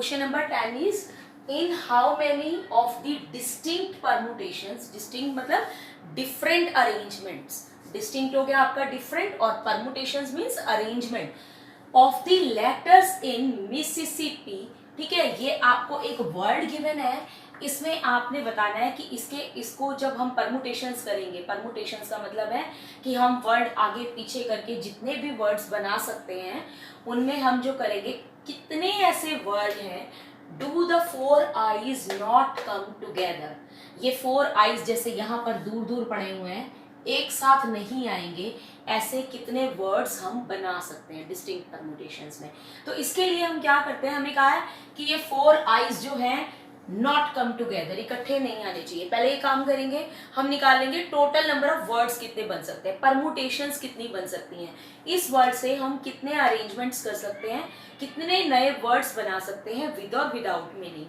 Question number 10 is in how many of the distinct permutations, distinct मतलब different arrangements, distinct हो गया आपका different और permutations means arrangement of the letters in Mississippi. ठीक है, ये आपको एक वर्ड गिवन है, इसमें आपने बताना है कि इसको जब हम परमुटेशंस करेंगे, परमुटेशंस का मतलब है कि हम वर्ड आगे पीछे करके जितने भी वर्ड्स बना सकते हैं उनमें हम जो करेंगे कितने ऐसे वर्ड हैं do the four eyes not come together. ये फोर आईज जैसे यहाँ पर दूर दूर पड़े हुए हैं, एक साथ नहीं आएंगे, ऐसे कितने वर्ड्स हम बना सकते हैं डिस्टिंक्ट परमुटेशंस में। तो इसके लिए हम क्या करते हैं, हमें कहा है कि ये फोर आईज जो हैं नॉट कम टूगेदर, इकट्ठे नहीं आने चाहिए। पहले ये काम करेंगे, हम निकालेंगे टोटल नंबर ऑफ वर्ड्स कितने बन सकते हैं, परमुटेशंस कितनी बन सकती हैं, इस वर्ड से हम कितने अरेंजमेंट्स कर सकते हैं, कितने नए वर्ड्स बना सकते हैं विद और विदाउट मीनिंग।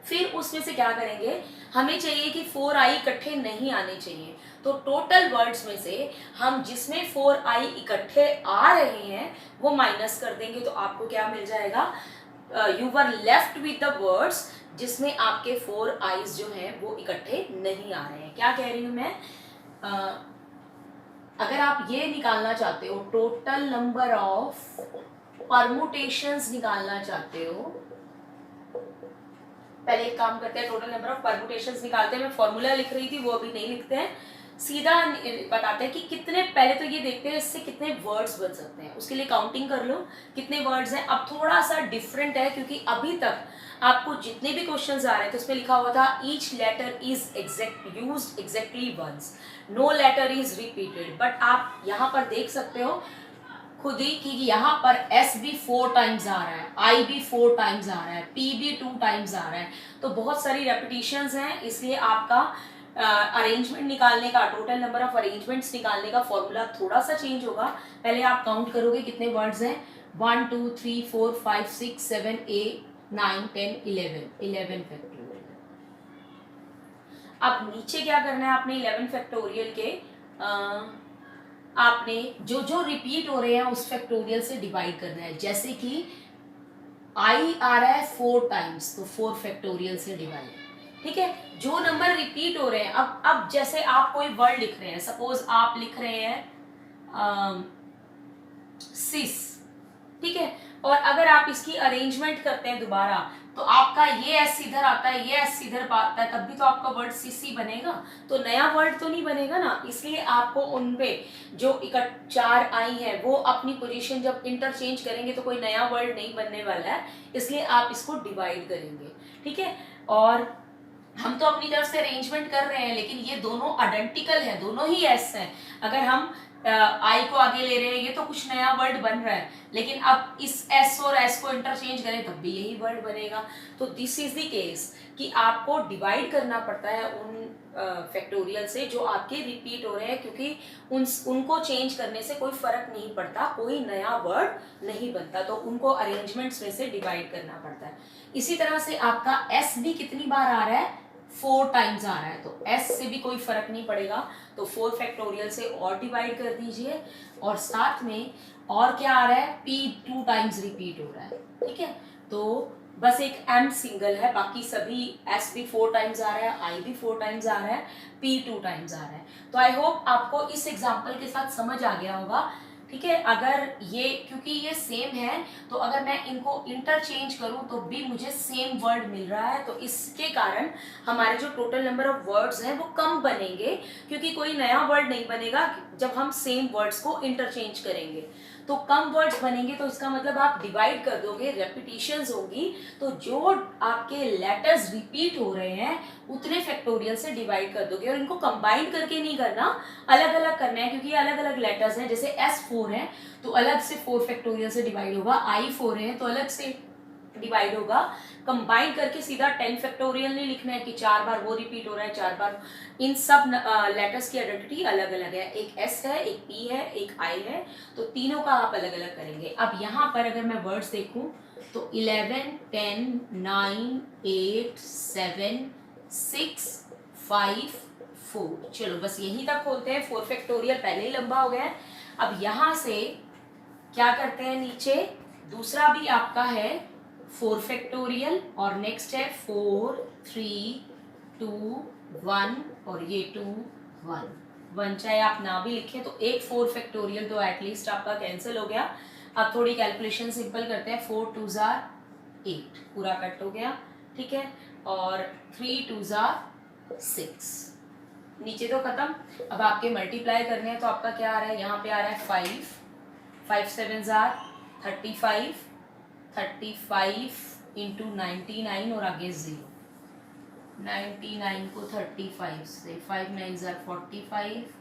फिर उसमें से क्या करेंगे, हमें चाहिए कि फोर आई इकट्ठे नहीं आने चाहिए, तो टोटल वर्ड्स में से हम जिसमें फोर आई इकट्ठे आ रहे हैं वो माइनस कर देंगे, तो आपको क्या मिल जाएगा, you were left with the words जिसमें आपके फोर आईज जो हैं वो इकट्ठे नहीं आ रहे हैं। क्या कह रही हूं मैं, अगर आप ये निकालना चाहते हो टोटल नंबर ऑफ परमुटेशंस निकालना चाहते हो, पहले एक काम करते हैं, टोटल नंबर ऑफ परमुटेशंस निकालते हैं। मैं फॉर्मूला लिख रही थी वो अभी नहीं लिखते हैं, सीधा बताते हैं कि कितने, पहले तो ये देखते हैं इससे कितने वर्ड्स बन सकते हैं, उसके लिए काउंटिंग कर लो कितने वर्ड्स हैं। अब थोड़ा सा डिफरेंट है क्योंकि अभी तक आपको जितने भी क्वेश्चंस आ रहे थे उसमें लिखा हुआ था each letter is used exactly once, no letter is repeated, but आप यहाँ पर देख सकते हो खुद ही कि यहाँ पर एस भी 4 टाइम्स आ रहा है, आई भी 4 टाइम्स आ रहा है, पी भी 2 टाइम्स आ रहा है, तो बहुत सारी रेपिटेशंस हैं, इसलिए आपका अरेंजमेंट निकालने का, टोटल नंबर ऑफ अरेंजमेंट्स निकालने का फॉर्मूला थोड़ा सा चेंज होगा। पहले आप काउंट करोगे कितने वर्ड्स हैं, 1 2 3 4 5 6 7 8 9 10 11 फैक्टोरियल। अब नीचे क्या करना है आपने, 11 फैक्टोरियल के आपने जो जो रिपीट हो रहे हैं उस फैक्टोरियल से डिवाइड करना है। जैसे कि आई आ रहा है 4 टाइम्स, तो 4 फैक्टोरियल से डिवाइड, ठीक है। जो नंबर रिपीट हो रहे हैं, अब जैसे आप कोई वर्ड लिख रहे हैं, सपोज आप लिख रहे हैं सिस, ठीक है, और अगर आप इसकी अरेंजमेंट करते हैं दोबारा तो आपका ये एस इधर आता है, ये एस इधर आता है, तब भी तो आपका वर्ड सिसी बनेगा, तो नया वर्ड तो नहीं बनेगा ना। इसलिए आपको उनपे जो 4 आई है वो अपनी पोजीशन जब इंटरचेंज करेंगे तो कोई नया वर्ड नहीं बनने वाला है, इसलिए आप इसको डिवाइड करेंगे, ठीक है। और हम तो अपनी तरफ से अरेंजमेंट कर रहे हैं लेकिन ये दोनों आइडेंटिकल है, दोनों ही एस हैं। अगर हम आई को आगे ले रहे हैं ये तो कुछ नया वर्ड बन रहा है, लेकिन अब इस एस और एस को इंटरचेंज करें तब भी यही वर्ड बनेगा। तो दिस इज द केस कि आपको डिवाइड करना पड़ता है उन फैक्टोरियल से जो आपके रिपीट हो रहे हैं, क्योंकि उनको चेंज करने से कोई फर्क नहीं पड़ता, कोई नया वर्ड नहीं बनता, तो उनको अरेंजमेंट्स में से डिवाइड करना पड़ता है। इसी तरह से आपका एस भी कितनी बार आ रहा है, 4 टाइम्स आ रहा है, तो s से भी कोई फर्क नहीं पड़ेगा, तो 4 फैक्टोरियल से और डिवाइड कर दीजिए। और साथ में और क्या आ रहा है, p 2 टाइम्स रिपीट हो रहा है, ठीक है। तो बस एक m सिंगल है, बाकी सभी s भी 4 टाइम्स आ रहा है, i भी 4 टाइम्स आ रहा है, p 2 टाइम्स आ रहा है। तो आई होप आपको इस एग्जाम्पल के साथ समझ आ गया होगा, ठीक है। अगर ये, क्योंकि ये सेम है तो अगर मैं इनको इंटरचेंज करूं तो भी मुझे सेम वर्ड मिल रहा है, तो इसके कारण हमारे जो टोटल नंबर ऑफ वर्ड्स हैं वो कम बनेंगे, क्योंकि कोई नया वर्ड नहीं बनेगा जब हम सेम वर्ड्स को इंटरचेंज करेंगे, तो कम वर्ड्स बनेंगे। तो इसका मतलब आप डिवाइड कर दोगे, रेपिटेशंस होगी, तो जो आपके लेटर्स रिपीट हो रहे हैं उतने फैक्टोरियल से डिवाइड कर दोगे, और इनको कंबाइन करके नहीं करना, अलग अलग करना है, क्योंकि अलग अलग लेटर्स हैं। जैसे S4 है तो अलग से 4 फैक्टोरियल से डिवाइड होगा, I4 है तो अलग से डिवाइड होगा। कंबाइन करके सीधा 10 फैक्टोरियल नहीं लिखना है कि 4 बार वो रिपीट हो रहा है, 4 बार, इन सब लेटर्स की आइडेंटिटी अलग अलग है, एक S है, एक P है, एक I है, तो तीनों का आप अलग अलग करेंगे। अब यहाँ पर अगर मैं वर्ड्स देखूं तो 11 10 9 8 7 6 5 4, चलो बस यहीं तक खोलते हैं, 4 फैक्टोरियल पहले ही लंबा हो गया है। अब यहाँ से क्या करते हैं, नीचे दूसरा भी आपका है 4 फैक्टोरियल और नेक्स्ट है 4 3 2 1 और ये 2 1 1, चाहे आप ना भी लिखें तो एक 4 फैक्टोरियल तो एटलीस्ट आपका कैंसिल हो गया। अब थोड़ी कैलकुलेशन सिंपल करते हैं। 4 2 जार 8 पूरा कट हो गया, ठीक है, और 3 2 जार 6, नीचे तो खत्म। अब आपके मल्टीप्लाई करने हैं तो आपका क्या आ रहा है, यहाँ पे आ रहा है 5 5 7 जार 35 35 इंटू 99 और आगे 0, 99 को 35 से 5 9 जार 45,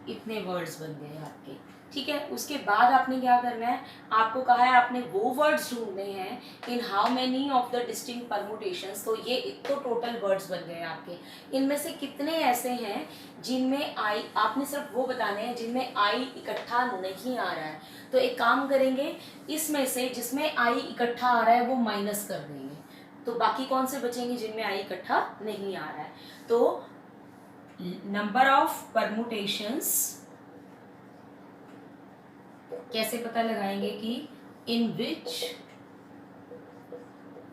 इतने वर्ड्स बन गए आपके, ठीक है। उसके बाद आपने क्या करना है, आपको कहा है आपने वो वर्ड्स ढूंढने हैं इन how many of the distinct permutations. तो ये तो टोटल वर्ड्स बन गए आपके, इनमें से कितने ऐसे हैं जिनमें आई, आपने सिर्फ वो बताने हैं जिनमें आई इकट्ठा नहीं आ रहा है। तो एक काम करेंगे, इसमें से जिसमें आई इकट्ठा आ रहा है वो माइनस कर देंगे, तो बाकी कौन से बचेंगे जिनमें आई इकट्ठा नहीं आ रहा है। तो नंबर ऑफ परमुटेशंस कैसे पता लगाएंगे कि इन विच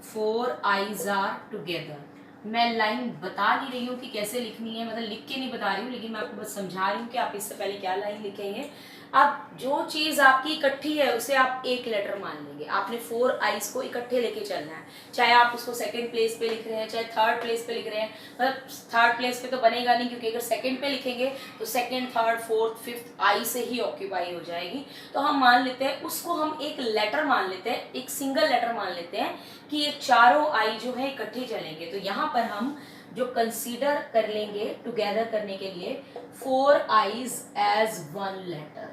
4 आईज आर टुगेदर। मैं लाइन बता नहीं रही हूँ कि कैसे लिखनी है, मतलब लिख के नहीं बता रही हूँ, लेकिन मैं आपको बस समझा रही हूँ कि आप इससे पहले क्या लाइन लिखेंगे। अब जो चीज आपकी इकट्ठी है उसे आप एक लेटर मान लेंगे। आपने 4 आईज को इकट्ठे लेके चलना है, चाहे आप उसको सेकंड प्लेस पे लिख रहे हैं चाहे थर्ड प्लेस पे लिख रहे हैं। मतलब थर्ड प्लेस पे तो बनेगा नहीं, क्योंकि अगर सेकंड पे लिखेंगे तो सेकंड थर्ड फोर्थ फिफ्थ आई से ही ऑक्यूपाई हो जाएगी। तो हम मान लेते हैं उसको, हम एक लेटर मान लेते हैं, एक सिंगल लेटर मान लेते हैं कि ये चारों आई जो है इकट्ठे चलेंगे। तो यहाँ पर हम जो कंसीडर कर लेंगे टुगेदर करने के लिए 4 आईज एज 1 लेटर,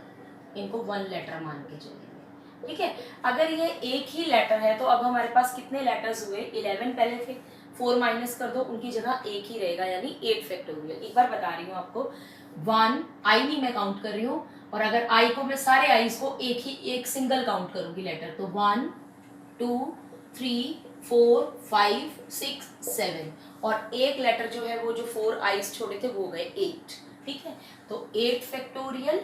इनको 1 लेटर मान के चलेंगे, ठीक है। अगर ये एक ही लेटर है तो अब हमारे पास कितने लेटर्स हुए, 11 पहले थे, 4 माइनस कर दो, उनकी जगह एक ही रहेगा, यानी 8 फैक्टोरियल। एक बार बता रही हूँ आपको, 1 आई नहीं मैं काउंट कर रही हूँ, और अगर आई को मैं सारे आईज को एक सिंगल काउंट करूंगी लेटर, तो 1 2 3 4 5 6 7, और एक लेटर जो है वो जो 4 आईज छोड़े थे वो गए 8, ठीक है। तो 8 फैक्टोरियल,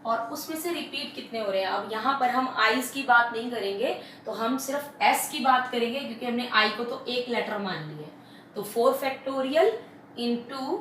और उसमें से रिपीट कितने हो रहे हैं। अब यहाँ पर हम आईज की बात नहीं करेंगे, तो हम सिर्फ एस की बात करेंगे, क्योंकि हमने आई को तो एक लेटर मान लिया। तो 4 फैक्टोरियल इंटू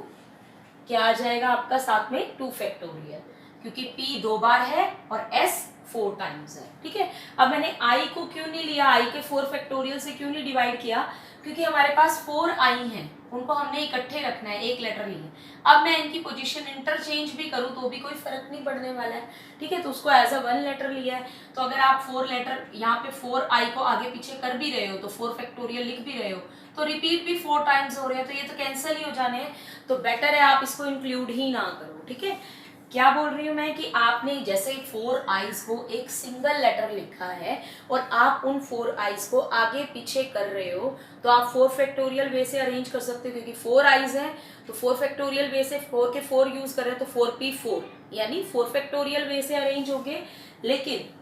क्या आ जाएगा आपका साथ में 2 फैक्टोरियल, क्योंकि P 2 बार है और S 4 टाइम्स है, ठीक है। अब मैंने I को क्यों नहीं लिया, I के 4 फैक्टोरियल से क्यों नहीं डिवाइड किया, क्योंकि हमारे पास 4 I हैं, उनको हमने इकट्ठे रखना है, एक लेटर लिए। अब मैं इनकी पोजीशन इंटरचेंज भी करूं तो भी कोई फर्क नहीं पड़ने वाला है, ठीक है। तो उसको एज अ 1 लेटर लिया है। तो अगर आप 4 लेटर यहाँ पे 4 I को आगे पीछे कर भी रहे हो, तो 4 फैक्टोरियल लिख भी रहे हो, तो रिपीट भी 4 टाइम्स हो रहे हैं, तो ये तो कैंसिल ही हो जाने हैं। तो बेटर है आप इसको इंक्लूड ही ना करो, ठीक है। क्या बोल रही हूँ मैं कि आपने जैसे 4 आईज को एक सिंगल लेटर लिखा है और आप उन 4 आईज को आगे पीछे कर रहे हो, तो आप 4 फैक्टोरियल वे से अरेंज कर सकते हो, क्योंकि 4 आईज हैं तो 4 फैक्टोरियल वे से 4 के 4 यूज कर रहे हैं, तो 4p 4 यानी 4 फैक्टोरियल वे से अरेंज होंगे, लेकिन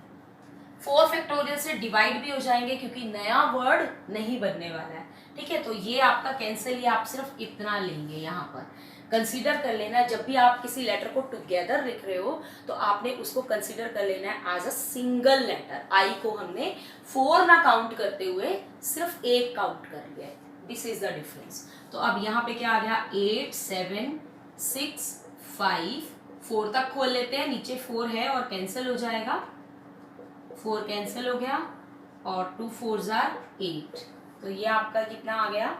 4 फैक्टोरियल से डिवाइड भी हो जाएंगे, क्योंकि नया वर्ड नहीं बनने वाला है, ठीक है। तो ये आपका कैंसिल, ये आप सिर्फ इतना लेंगे, यहाँ पर कंसीडर कर लेना है। जब भी आप किसी लेटर को टुगेदर लिख रहे हो तो आपने उसको कंसीडर कर लेना है एज अ सिंगल लेटर। आई को हमने 4 ना काउंट करते हुए सिर्फ एक काउंट कर लिया है, दिस इज द डिफरेंस। तो अब यहाँ पे क्या आ गया, 8 7 6 5, 4 तक खोल लेते हैं, नीचे 4 है और कैंसिल हो जाएगा, 4 कैंसिल हो गया, और 2 4 जार 8, तो ये आपका कितना आ गया,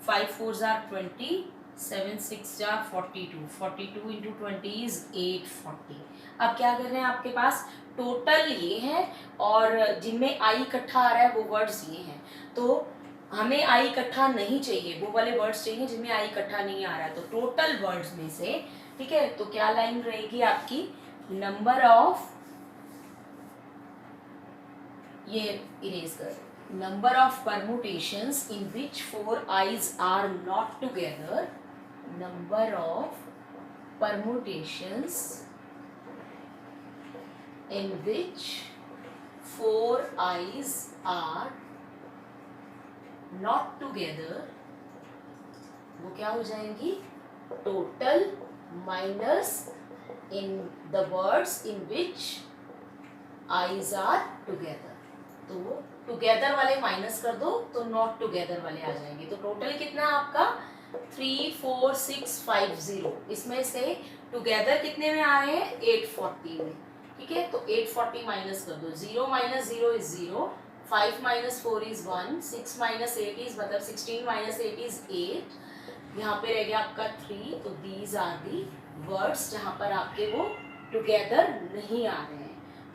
5 4 जार 20, 7 6 जार 42, 42 इंटू 20 इज 840। अब क्या कर रहे हैं, आपके पास टोटल ये है और जिनमें आई इकट्ठा आ रहा है वो वर्ड्स ये हैं। तो हमें आई इकट्ठा नहीं चाहिए, वो वाले वर्ड्स चाहिए जिनमें आई इकट्ठा नहीं आ रहा है। तो टोटल वर्ड्स में से, ठीक है, तो क्या लाइन रहेगी आपकी, नंबर ऑफ, ये इरेज कर, number of permutations in which 4 i's are not together, number of permutations in which 4 i's are not together वो क्या हो जाएंगी, total minus in the words in which I's are together. तो together वाले minus कर दो तो नॉट टुगेदर वाले आ जाएंगे। तो टोटल कितना है आपका 34650। इसमें से टुगेदर कितने में आ रहे हैं 840 में। ठीक है, तो 840 माइनस कर दो, 0 minus 0 is 0, 5 minus 4 is 1, 6 minus 8 is मतलब 16 माइनस 8 इज 8। यहाँ पे रह गया आपका 3। तो दीज आर दी वर्ड्स जहाँ पर आपके वो टुगेदर नहीं आ रहे हैं।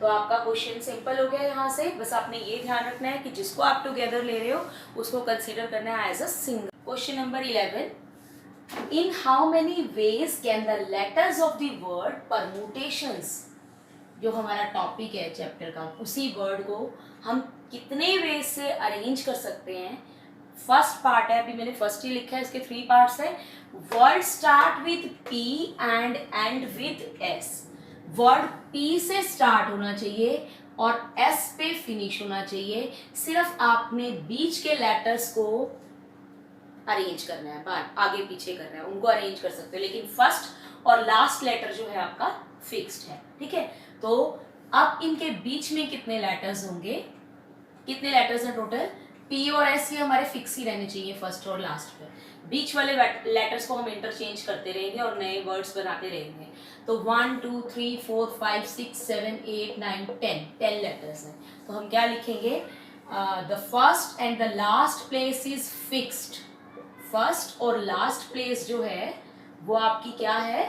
तो आपका क्वेश्चन सिंपल हो गया। यहाँ से बस आपने ये ध्यान रखना है कि जिसको आप टुगेदर ले रहे हो उसको कंसीडर करना है as a single. Question number 11, in how many ways can the letters of the word permutations, जो हमारा टॉपिक है चैप्टर का, उसी वर्ड को हम कितने वेज से अरेंज कर सकते हैं। फर्स्ट पार्ट है, अभी मैंने फर्स्ट ही लिखा है, इसके 3 पार्ट्स है। Word start with P and and with S. Word P से स्टार्ट होना चाहिए और एस पे फिनिश होना चाहिए। सिर्फ आपने बीच के लेटर्स को अरेंज करना है, बात आगे पीछे करना है, उनको अरेंज कर सकते हो, लेकिन फर्स्ट और लास्ट लेटर जो है आपका फिक्स्ड है। ठीक है, तो अब इनके बीच में कितने लेटर्स होंगे, कितने लेटर्स हैं टोटल, पी और एस ये हमारे फिक्स ही रहने चाहिए फर्स्ट और लास्ट पे। बीच वाले लेटर्स को हम इंटरचेंज करते रहेंगे और नए वर्ड्स बनाते रहेंगे। तो 1 2 3 4 5 6 7 8 9 10 लेटर्स हैं। तो हम क्या लिखेंगे, the first and the last place is fixed. First और लास्ट प्लेस जो है वो आपकी क्या है,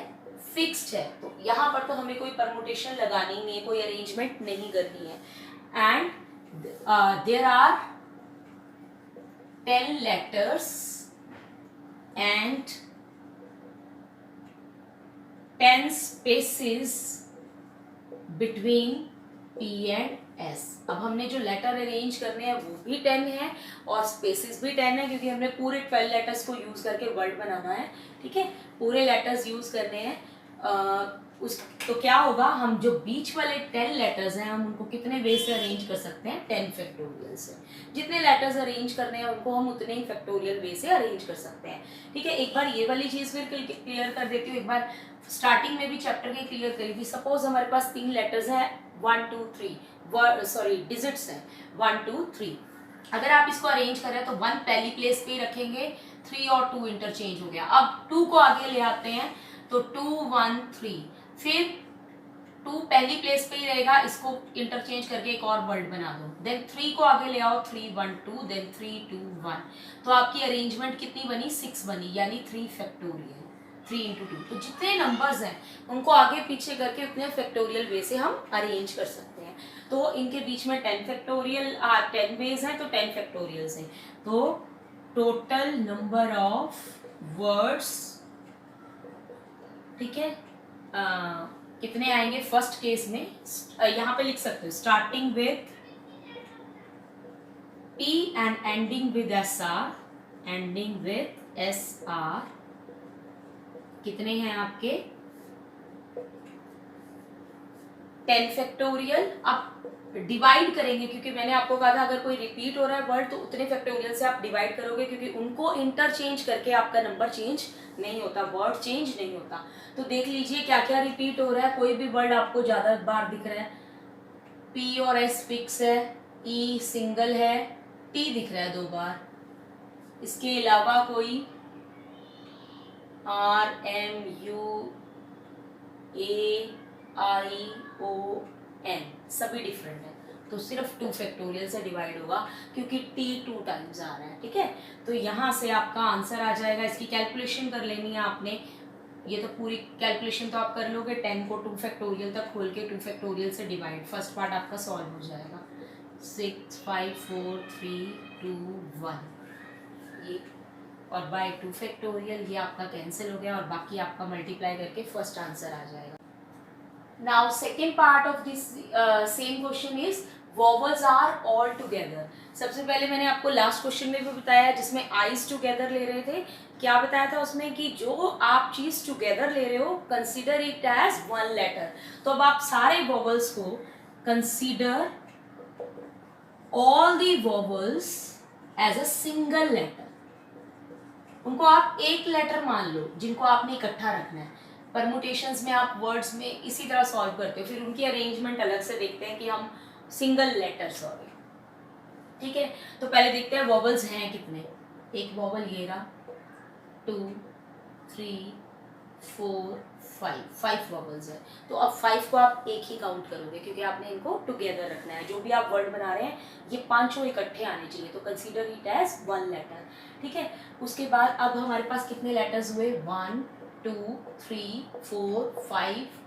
फिक्स्ड है। तो यहाँ पर तो हमें कोई परमुटेशन लगानी नहीं है, कोई अरेंजमेंट नहीं करनी है। And there are 10 letters and 10 spaces between P and S। अब हमने जो लेटर अरेंज करने हैं वो भी 10 है और स्पेसेस भी 10 है, क्योंकि हमने पूरे 12 लेटर्स को यूज करके वर्ड बनाना है। ठीक है, पूरे लेटर्स यूज करने हैं। तो क्या होगा, हम जो बीच वाले 10 लेटर्स हैं हम उनको कितने वे से अरेंज कर सकते हैं, 10 फैक्टोरियल से। जितने लेटर्स अरेंज करने हैं उनको हम उतने ही फैक्टोरियल वे से अरेंज कर सकते हैं। ठीक है, एक बार ये वाली चीज फिर क्लियर कर देती हूँ। एक बार स्टार्टिंग में भी चैप्टर के क्लियर करी थी। सपोज हमारे पास 3 लेटर्स हैं, 1 2 3 डिजिट्स हैं 1 2 3। अगर आप इसको अरेंज करें तो 1 पहली प्लेस पे रखेंगे, 3 और 2 इंटरचेंज हो गया। अब 2 को आगे ले आते हैं तो 2 1 3, फिर 2 पहली प्लेस पे ही रहेगा, इसको इंटरचेंज करके एक और वर्ड बना दो। देन 3 को आगे ले आओ, 3 1 2, देन 3 2 1। तो आपकी अरेंजमेंट कितनी बनी, 6 बनी, यानी 3 फैक्टोरियल, 3 into 2। तो जितने नंबर्स हैं उनको आगे पीछे करके उतने फैक्टोरियल वे से हम अरेंज कर सकते हैं। तो इनके बीच में 10 फैक्टोरियल 10 वेज हैं, तो 10 फैक्टोरियल्स हैं। तो टोटल नंबर ऑफ वर्ड्स, ठीक है, कितने आएंगे फर्स्ट केस में, यहाँ पे लिख सकते हो starting with P and ending with SR, ending with SR, कितने हैं आपके 10 फैक्टोरियल। अब डिवाइड करेंगे, क्योंकि मैंने आपको कहा था अगर कोई रिपीट हो रहा है वर्ड तो उतने फैक्टोरियल से आप डिवाइड करोगे, क्योंकि उनको इंटरचेंज करके आपका नंबर चेंज नहीं होता, वर्ड चेंज नहीं होता। तो देख लीजिए क्या क्या रिपीट हो रहा है। कोई भी वर्ड आपको ज्यादा बार दिख रहा है, P और S फिक्स है, E सिंगल है, T दिख रहा है 2 बार। इसके अलावा कोई R M U A I O N सभी डिफरेंट है, तो सिर्फ 2 फैक्टोरियल से डिवाइड होगा, क्योंकि T 2 टाइम्स आ रहा है। ठीक है, तो यहाँ से आपका आंसर आ जाएगा। इसकी कैलकुलेशन कर लेनी है आपने, ये तो पूरी कैलकुलेशन तो आप कर लोगे। 10 को 2 फैक्टोरियल तक खोल के 2 फैक्टोरियल से डिवाइड, फर्स्ट पार्ट आपका सॉल्व हो जाएगा। 6 5 4 3 2 1 ये, और बाय 2 फैक्टोरियल ये आपका कैंसिल हो गया, और बाकी आपका मल्टीप्लाई करके फर्स्ट आंसर आ जाएगा। Now second part of this same question is vowels are all together. सबसे पहले मैंने आपको लास्ट क्वेश्चन में भी बताया जिसमें आईज टुगेदर ले रहे थे, क्या बताया था उसमें कि जो आप चीज टुगेदर ले रहे हो कंसीडर इट एज 1 लेटर। तो अब आप सारे वॉवल्स को consider all the vowels as a single letter. उनको आप एक लेटर मान लो जिनको आपने इकट्ठा रखना है। परमुटेशंस में आप वर्ड्स में इसी तरह सॉल्व करते हो, फिर उनकी अरेंजमेंट अलग से देखते हैं कि हम सिंगल लेटर सॉल्व। ठीक है, तो पहले देखते हैं वॉवल्स हैं कितने। एक वॉवल ये रहा, 2 3 4 5 वॉवल्स है। तो अब 5 को आप एक ही काउंट करोगे क्योंकि आपने इनको टुगेदर रखना है। जो भी आप वर्ड बना रहे हैं ये पांचों इकट्ठे आने चाहिए, तो consider it as one letter. ठीक है, उसके बाद अब हमारे पास कितने लेटर्स हुए, 1 2 3 4 5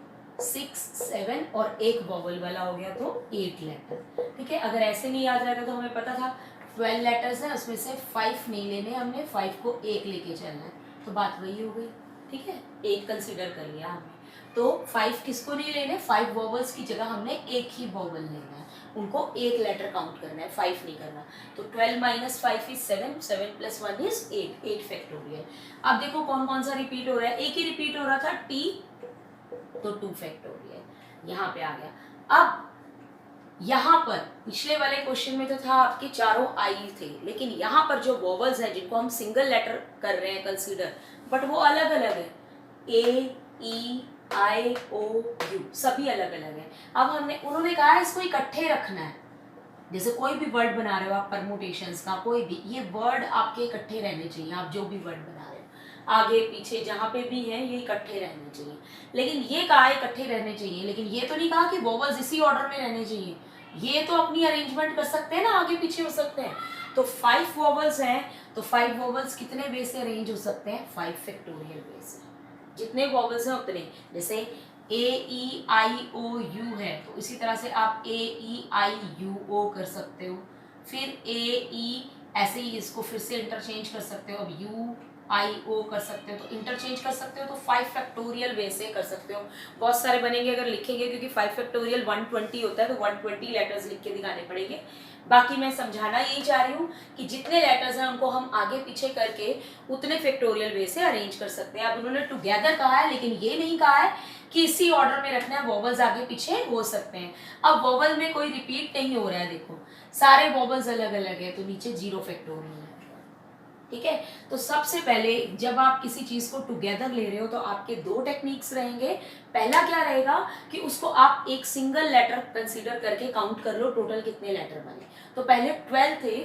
6 7 और एक वॉवल वाला हो गया तो 8 लेटर। ठीक है, अगर ऐसे नहीं याद रहता तो हमें पता था 12 लेटर्स हैं, उसमें से 5 नहीं लेने, हमने 5 को एक लेके चलना है, तो बात वही हो गई। ठीक है, एक कंसीडर कर लिया हमने, तो 5 किसको नहीं लेने, 5 वॉवल्स की जगह हमने एक ही वॉवल लेना है, उनको एक लेटर काउंट करना है, 5 नहीं करना। तो 12 - 5 इज 7, 7 + 1 इज 8 फैक्टोरियल। अब देखो कौन कौन सा रिपीट हो रहा है, एक ही रिपीट हो रहा था टी, तो 2 फैक्टोरियल यहाँ पे आ गया। अब यहाँ पर पिछले वाले क्वेश्चन में तो था आपके चारों आई थे, लेकिन यहाँ पर जो वॉवल्स हैं जिनको हम सिंगल लेटर कर रहे हैं कंसीडर, बट वो अलग अलग है, ए ई आई ओ यू सभी अलग अलग है। अब उन्होंने कहा इसको इकट्ठे रखना है, जैसे कोई भी वर्ड बना रहे हो आप परमुटेशंस का, कोई भी ये वर्ड आपके इकट्ठे रहने चाहिए। आप जो भी वर्ड बना रहे हो आगे पीछे जहाँ पे भी हैं ये इकट्ठे रहने चाहिए, लेकिन ये कहा इकट्ठे रहने चाहिए, लेकिन ये तो नहीं कहा कि वॉवल्स इसी ऑर्डर में रहने चाहिए। ये तो अपनी अरेंजमेंट कर सकते हैं ना, आगे पीछे हो सकते हैं। तो 5 वॉवल्स हैं, तो 5 वॉवल्स कितने वे से अरेंज हो सकते हैं, 5 फैक्टोरियल वे से। जितने वॉवल्स हैं उतने, जैसे ए ई आई ओ यू है तो इसी तरह से आप ए ई आई यू ओ कर सकते हो, फिर ए ई ऐसे ही इसको फिर से इंटरचेंज कर सकते हो, अब यू आई ओ कर सकते हो, तो इंटरचेंज कर सकते हो, तो 5 फैक्टोरियल वे से कर सकते हो। बहुत सारे बनेंगे अगर लिखेंगे, क्योंकि 5 फैक्टोरियल 120 होता है, तो 120 लेटर्स लिख के दिखाने पड़ेंगे। बाकी मैं समझाना यही चाह रही हूँ कि जितने लेटर्स हैं उनको हम आगे पीछे करके उतने फैक्टोरियल वे से अरेंज कर सकते हैं। अब उन्होंने टुगेदर कहा है, लेकिन ये नहीं कहा है कि इसी ऑर्डर में रखना है, वॉवल्स आगे पीछे हो सकते हैं। अब वॉवल में कोई रिपीट नहीं हो रहा है, देखो सारे वॉवल्स अलग अलग है, तो नीचे 0 फैक्टोरियल है। ठीक है, तो सबसे पहले जब आप किसी चीज को टुगेदर ले रहे हो तो आपके 2 टेक्निक्स रहेंगे। पहला क्या रहेगा कि उसको आप एक सिंगल लेटर कंसीडर करके काउंट कर लो टोटल कितने लेटर बने। तो पहले 12 थे,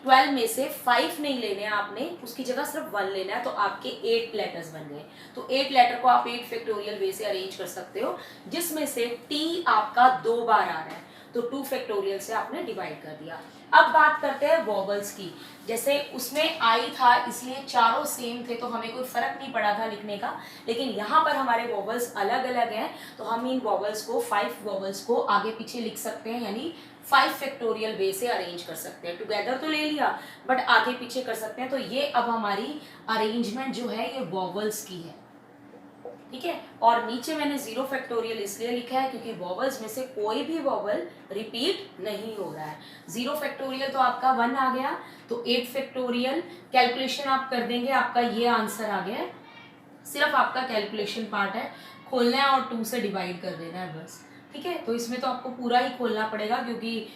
12 में से 5 नहीं लेने आपने, उसकी जगह सिर्फ 1 लेना है, तो आपके 8 लेटर्स बन गए। तो 8 लेटर को आप 8 फैक्टोरियल वे से अरेंज कर सकते हो, जिसमें से टी आपका 2 बार आ रहा है, तो 2 फैक्टोरियल से आपने डिवाइड कर दिया। अब बात करते हैं वॉवल्स की। जैसे उसमें आई था इसलिए चारों सेम थे, तो हमें कोई फर्क नहीं पड़ा था लिखने का, लेकिन यहाँ पर हमारे वॉवल्स अलग अलग हैं, तो हम इन वॉवल्स को 5 वॉवल्स को आगे पीछे लिख सकते हैं, यानी 5 फैक्टोरियल वे से अरेंज कर सकते हैं। टुगेदर तो ले लिया बट आगे पीछे कर सकते हैं, तो ये अब हमारी अरेंजमेंट जो है ये वॉवल्स की है। ठीक है, और नीचे मैंने 0 फैक्टोरियल इसलिए लिखा है क्योंकि वॉवल्स में से कोई भी वॉवल रिपीट नहीं हो रहा है। 0 फैक्टोरियल तो आपका 1 आ गया, तो 8 फैक्टोरियल कैलकुलेशन आप कर देंगे, आपका ये आंसर आ गया। सिर्फ आपका कैलकुलेशन पार्ट है, खोलना है और 2 से डिवाइड कर देना है बस। ठीक है, तो इसमें तो आपको पूरा ही खोलना पड़ेगा क्योंकि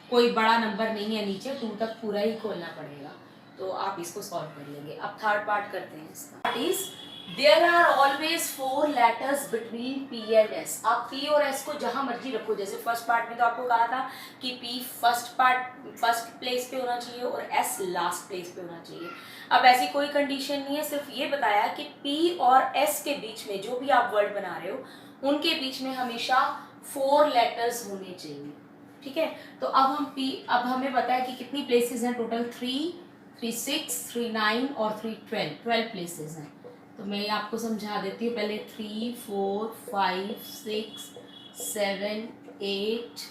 कोई बड़ा नंबर नहीं है नीचे, 2 तक पूरा ही खोलना पड़ेगा, तो आप इसको सॉल्व कर लेंगे। अब थर्ड पार्ट करते हैं इसका। Is there are always 4 letters between P and S। आप P और S को जहां मर्जी रखो, जैसे फर्स्ट पार्ट में तो आपको कहा था कि P फर्स्ट प्लेस पे होना चाहिए और S लास्ट प्लेस पे होना चाहिए। अब ऐसी कोई कंडीशन नहीं है, सिर्फ ये बताया कि P और S के बीच में जो भी आप वर्ड बना रहे हो उनके बीच में हमेशा 4 लेटर्स होने चाहिए। ठीक है, तो अब हमें पता है कि कितनी प्लेसेस हैं टोटल, 3, 3, 6, 3, 9 और 3, 12 प्लेसेस हैं। तो मैं आपको समझा देती हूँ पहले। 3, 4, 5, 6, 7, 8,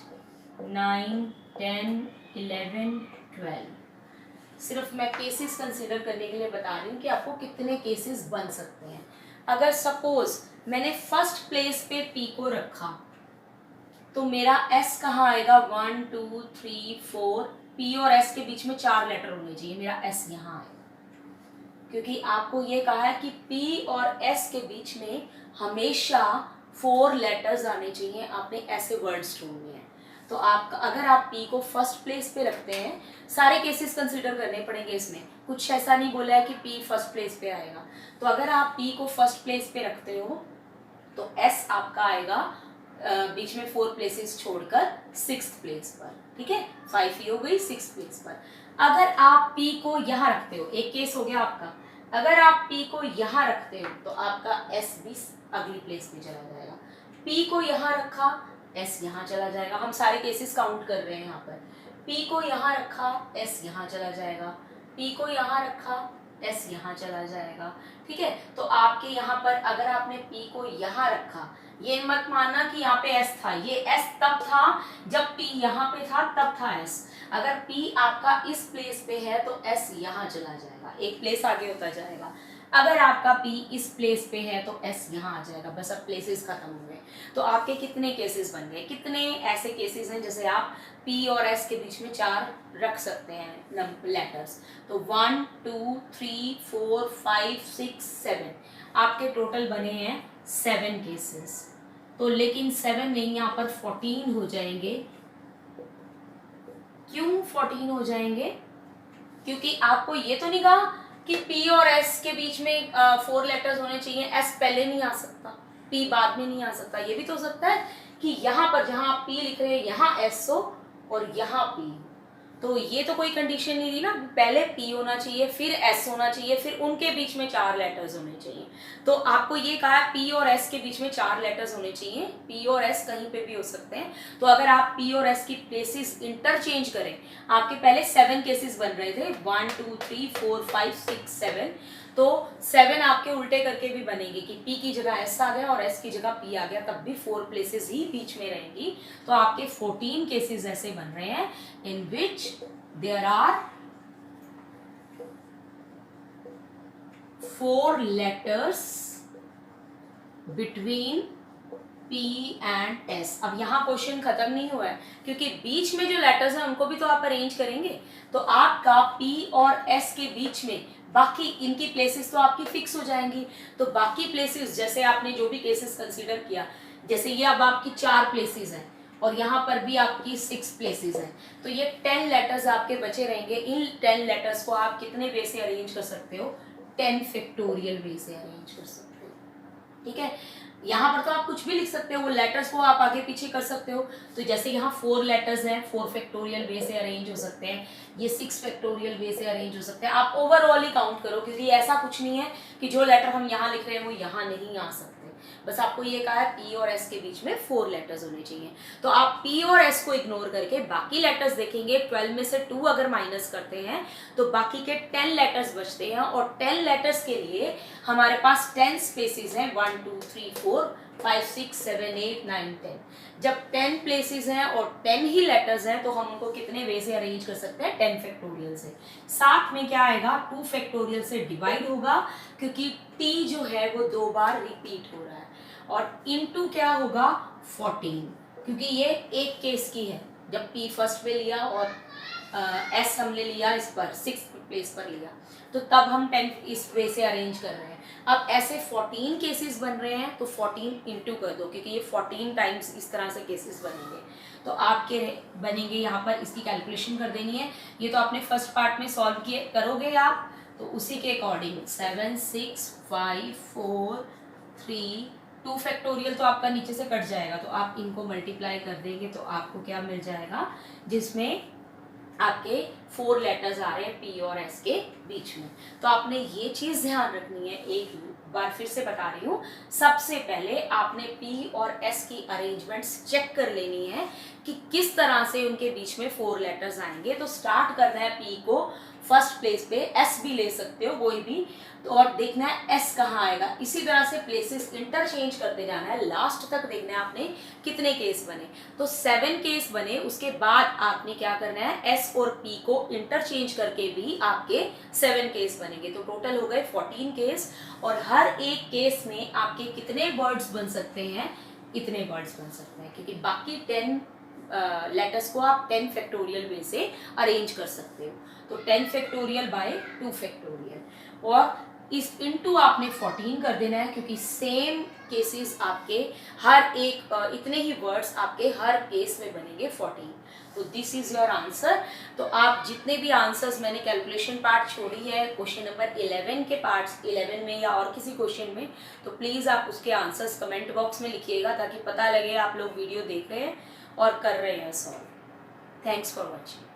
9, 10, 11, 12। सिर्फ मैं केसेस कंसीडर करने के लिए बता रही हूँ कि आपको कितने केसेस बन सकते हैं। अगर सपोज मैंने फर्स्ट प्लेस पे P को रखा तो मेरा S कहाँ आएगा, 1, 2, 3, 4, P और S के बीच में 4 लेटर होने चाहिए, मेरा S यहाँ आएगा, क्योंकि आपको ये कहा है कि P और S के बीच में हमेशा 4 लेटर्स आने चाहिए, आपने ऐसे वर्ड्स ढूंढने हैं। तो आप अगर आप p को फर्स्ट प्लेस पे रखते हैं, सारे केसेस कंसीडर करने पड़ेंगे इसमें, कुछ ऐसा नहीं बोला है कि p फर्स्ट प्लेस पे आएगा। तो अगर आप p को फर्स्ट प्लेस पे रखते हो तो s आपका आएगा बीच में 4 प्लेसेस छोड़कर 6th प्लेस पर, ठीक है, 5 ही हो गई 6th प्लेस पर। अगर आप p को यहाँ रखते हो, एक केस हो गया आपका, अगर आप p को यहाँ रखते हो तो आपका s भी अगली प्लेस में चला जाएगा। p को यहाँ रखा, s यहाँ चला जाएगा। हम सारे केसेस काउंट कर रहे हैं यहाँ पर। p को यहाँ रखा, s यहाँ चला जाएगा, p को यहाँ रखा, s यहाँ चला जाएगा, ठीक है। तो आपके यहाँ पर अगर आपने p को यहाँ रखा, ये मत मानना कि यहाँ पे s था, ये s तब था जब p यहाँ पे था, तब था s। अगर p आपका इस प्लेस पे है तो s यहाँ चला जाएगा, एक प्लेस आगे होता जाएगा। अगर आपका p इस प्लेस पे है तो s यहाँ आ जाएगा। बस अब प्लेसेस खत्म हो गए। तो आपके कितने केसेस बन गए, कितने ऐसे केसेस हैं जैसे आप p और s के बीच में 4 रख सकते हैं लेटर्स। तो 1 2 3 4 5 6 7 आपके टोटल बने हैं 7 केसेस। तो लेकिन 7 नहीं, यहाँ पर 14 हो जाएंगे। क्यों 14 हो जाएंगे? क्योंकि आपको ये तो नहीं कहा कि p और s के बीच में 4 लेटर्स होने चाहिए, s पहले नहीं आ सकता, p बाद में नहीं आ सकता। ये भी तो हो सकता है कि यहाँ पर जहाँ आप p लिख रहे हैं यहाँ s हो और यहाँ p। तो ये तो कोई कंडीशन नहीं दी ना, पहले p होना चाहिए, फिर s होना चाहिए, फिर उनके बीच में 4 लेटर्स होने चाहिए। तो आपको ये कहा है p और s के बीच में 4 लेटर्स होने चाहिए। p और s कहीं पे भी हो सकते हैं। तो अगर आप p और s की प्लेसेस इंटरचेंज करें, आपके पहले 7 केसेस बन रहे थे, 1 2 3 4 5 6 7। तो 7 आपके उल्टे करके भी बनेंगे कि p की जगह s आ गया और s की जगह p आ गया, तब भी 4 प्लेसेस ही बीच में रहेंगी। तो आपके 14 केसेस ऐसे बन रहे हैं in which there are 4 letters between P and S। अब यहाँ क्वेश्चन खत्म नहीं हुआ है, क्योंकि बीच में जो लेटर्स हैं उनको भी तो आप अरेंज करेंगे। तो आपका P और S के बीच में बाकी इनकी प्लेसेस तो आपकी फिक्स हो जाएंगी। तो बाकी प्लेसेस जैसे आपने जो भी केसेस कंसीडर किया, जैसे ये अब आपकी 4 प्लेसेस हैं और यहाँ पर भी आपकी 6 प्लेसेस हैं, तो ये 10 लेटर्स आपके बचे रहेंगे। इन 10 लेटर्स को आप कितने वे से अरेंज कर सकते हो? 10 फैक्टोरियल वे से अरेंज कर सकते हो, ठीक है। यहाँ पर तो आप कुछ भी लिख सकते हो, वो लेटर्स को आप आगे पीछे कर सकते हो। तो जैसे यहाँ 4 लेटर्स हैं, 4 फैक्टोरियल वे से अरेंज हो सकते हैं, ये 6 फैक्टोरियल वे से अरेंज हो सकते हैं। आप ओवरऑल ही काउंट करो, क्योंकि ऐसा कुछ नहीं है कि जो लेटर हम यहाँ लिख रहे हैं वो यहाँ नहीं आ सकते। बस आपको ये कहा है P और S के बीच में 4 लेटर्स होने चाहिए। तो आप P और S को इग्नोर करके बाकी लेटर्स देखेंगे। 12 में से 2 अगर माइनस करते हैं तो बाकी के 10 लेटर्स बचते हैं, और 10 लेटर्स के लिए हमारे पास 10 स्पेसेस हैं, 1 2 3 4 5 6 7 8 9 10। जब 10 प्लेसेस हैं और 10 ही लेटर्स हैं, तो हम उनको कितने वे से अरेंज कर सकते हैं? 10 फैक्टोरियल से। साथ में क्या आएगा? 2 फैक्टोरियल से डिवाइड होगा, क्योंकि t जो है वो 2 बार रिपीट हो रहा है, और इनटू क्या होगा? 14, क्योंकि ये एक केस की है, जब p फर्स्ट पे लिया और s हमने लिया इस पर 6th प्लेस पर लिया, तो तब हम 10 इस वे से अरेंज कर रहे हैं। अब ऐसे 14 केसेस बन रहे हैं, तो 14 इंटू कर दो, क्योंकि ये 14 टाइम्स इस तरह से केसेस बनेंगे। तो आपके बनेंगे यहाँ पर, इसकी कैलकुलेशन कर देनी है। ये तो आपने फर्स्ट पार्ट में सॉल्व किए, करोगे आप तो उसी के अकॉर्डिंग 7 6 5 4 3 2 फैक्टोरियल तो आपका नीचे से कट जाएगा, तो आप इनको मल्टीप्लाई कर देंगे तो आपको क्या मिल जाएगा, जिसमें आपके 4 लेटर्स आ रहे हैं P और S के बीच में। तो आपने ये चीज ध्यान रखनी है, एक बार फिर से बता रही हूँ। सबसे पहले आपने P और S की अरेंजमेंट्स चेक कर लेनी है कि किस तरह से उनके बीच में 4 लेटर्स आएंगे। तो स्टार्ट करना है P को फर्स्ट प्लेस पे, S भी ले सकते हो कोई भी, तो और देखना है S कहाँ आएगा। इसी तरह से प्लेसेस इंटरचेंज करते जाना है, लास्ट तक देखना है आपने कितने केस बने। तो 7 केस बने, उसके बाद आपने क्या करना है, S और P को इंटरचेंज करके भी आपके 7 केस बनेंगे। तो टोटल हो गए 14 केस, और हर एक केस में आपके कितने वर्ड्स बन सकते हैं? इतने वर्ड्स बन सकते हैं, क्योंकि बाकी 10 लेटर्स को आप 10 फैक्टोरियल वे से अरेंज कर सकते हो। तो 10 फैक्टोरियल बाय 2 फैक्टोरियल। और इस इनटू आपने 14 कर देना है, क्योंकि सेम केसेस आपके हर एक इतने ही वर्ड्स आपके हर केस में बनेंगे 14। तो दिस इज योर आंसर। तो आप जितने भी आंसर्स मैंने कैलकुलेशन पार्ट छोड़ी है क्वेश्चन नंबर 11 के पार्ट्स 11 में या और किसी क्वेश्चन में, तो प्लीज़ आप उसके आंसर्स कमेंट बॉक्स में लिखिएगा, ताकि पता लगे आप लोग वीडियो देख रहे हैं और कर रहे हैं सॉल्व। Thanks for watching.